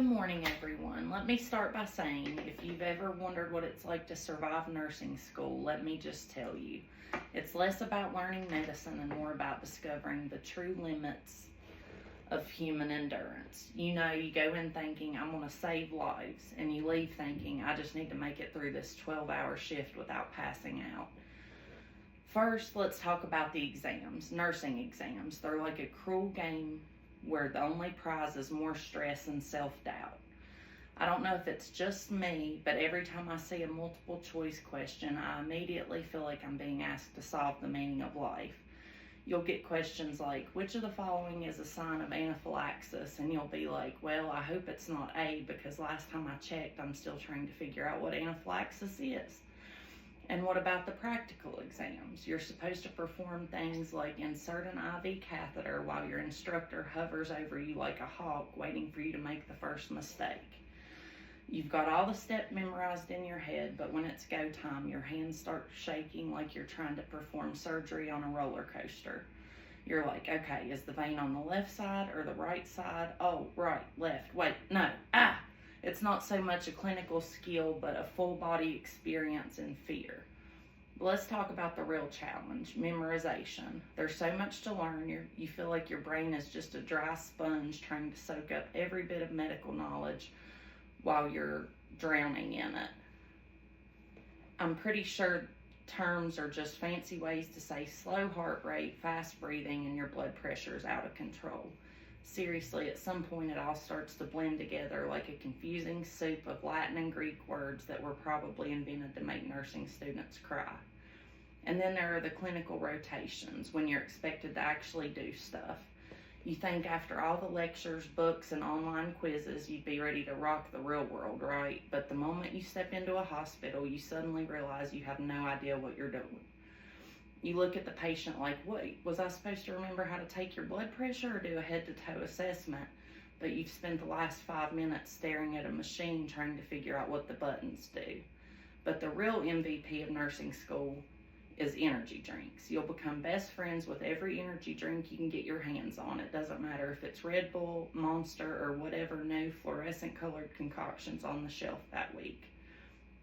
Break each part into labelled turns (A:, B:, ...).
A: Good morning, everyone. Let me start by saying, if you've ever wondered what it's like to survive nursing school, let me just tell you. It's less about learning medicine and more about discovering the true limits of human endurance. You know, you go in thinking, I'm going to save lives, and you leave thinking, I just need to make it through this 12-hour shift without passing out. First, let's talk about the exams, nursing exams. They're like a cruel game where the only prize is more stress and self-doubt. I don't know if it's just me, but every time I see a multiple choice question, I immediately feel like I'm being asked to solve the meaning of life. You'll get questions like, which of the following is a sign of anaphylaxis? And you'll be like, well, I hope it's not A, because last time I checked, I'm still trying to figure out what anaphylaxis is. And what about the practical exams? You're supposed to perform things like insert an IV catheter while your instructor hovers over you like a hawk, waiting for you to make the first mistake. You've got all the steps memorized in your head, but when it's go time, your hands start shaking like you're trying to perform surgery on a roller coaster. You're like, okay, is the vein on the left side or the right side? Oh, right, left, wait, no, It's not so much a clinical skill, but a full body experience and fear. Let's talk about the real challenge, memorization. There's so much to learn. You feel like your brain is just a dry sponge trying to soak up every bit of medical knowledge while you're drowning in it. I'm pretty sure terms are just fancy ways to say slow heart rate, fast breathing, and your blood pressure is out of control. Seriously, at some point it all starts to blend together like a confusing soup of Latin and Greek words that were probably invented to make nursing students cry. And then there are the clinical rotations, when you're expected to actually do stuff. You think after all the lectures, books, and online quizzes, you'd be ready to rock the real world, right? But the moment you step into a hospital, you suddenly realize you have no idea what you're doing. You look at the patient like, wait, was I supposed to remember how to take your blood pressure or do a head-to-toe assessment? But you've spent the last 5 minutes staring at a machine trying to figure out what the buttons do. But the real MVP of nursing school is energy drinks. You'll become best friends with every energy drink you can get your hands on. It doesn't matter if it's Red Bull, Monster, or whatever new fluorescent colored concoctions on the shelf that week.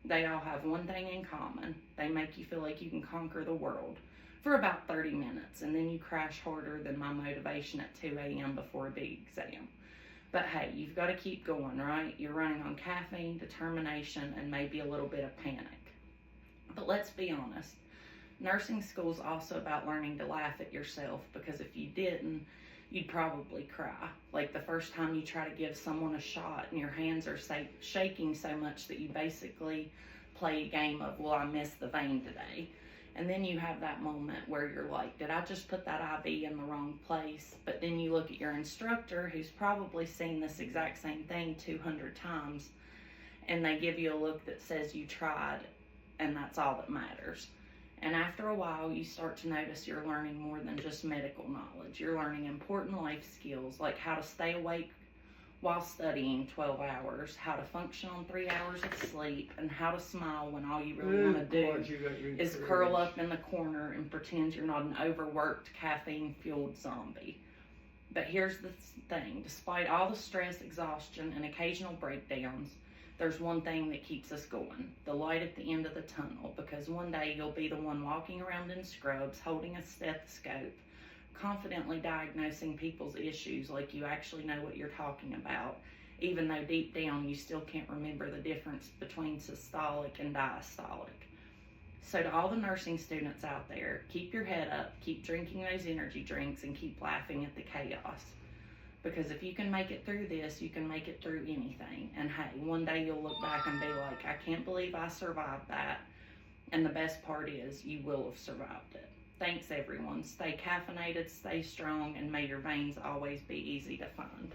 A: They all have one thing in common. They make you feel like you can conquer the world for about 30 minutes, and then you crash harder than my motivation at 2 a.m. before a big exam. But hey, you've got to keep going, right? You're running on caffeine, determination, and maybe a little bit of panic. But let's be honest. Nursing school is also about learning to laugh at yourself, because if you didn't, you'd probably cry. Like the first time you try to give someone a shot and your hands are shaking so much that you basically play a game of, well, I missed the vein today. And then you have that moment where you're like, did I just put that IV in the wrong place? But then you look at your instructor who's probably seen this exact same thing 200 times, and they give you a look that says you tried, and that's all that matters. And after a while, you start to notice you're learning more than just medical knowledge. You're learning important life skills, like how to stay awake while studying 12 hours, how to function on 3 hours of sleep, and how to smile when all you really want to do is curl up in the corner and pretend you're not an overworked, caffeine-fueled zombie. But here's the thing. Despite all the stress, exhaustion, and occasional breakdowns, there's one thing that keeps us going, the light at the end of the tunnel, because one day you'll be the one walking around in scrubs, holding a stethoscope, confidently diagnosing people's issues like you actually know what you're talking about, even though deep down you still can't remember the difference between systolic and diastolic. So to all the nursing students out there, keep your head up, keep drinking those energy drinks, and keep laughing at the chaos. Because if you can make it through this, you can make it through anything. And hey, one day you'll look back and be like, I can't believe I survived that. And the best part is, you will have survived it. Thanks, everyone. Stay caffeinated, stay strong, and may your veins always be easy to find.